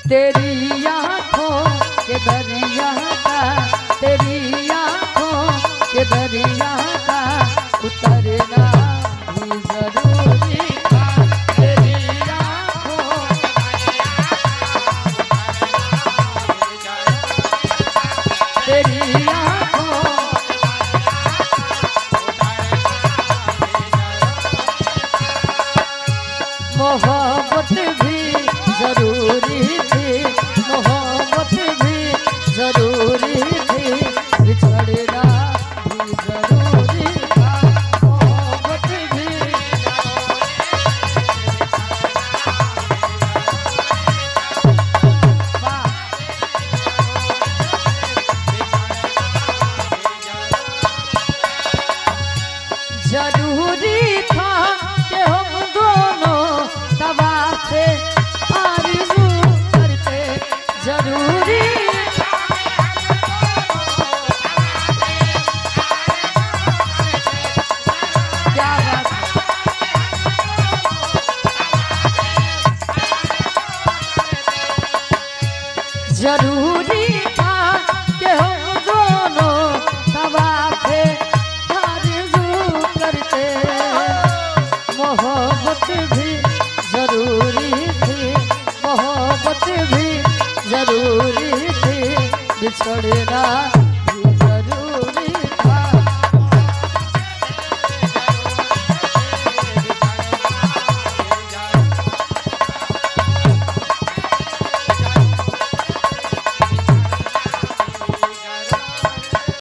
तेरी आँखों के दरिया का, तेरी आँखों के दरिया का उतरना भी जरूरी था। तेरी आँखों, तेरी आँखों, मोहब्बत भी जरूरी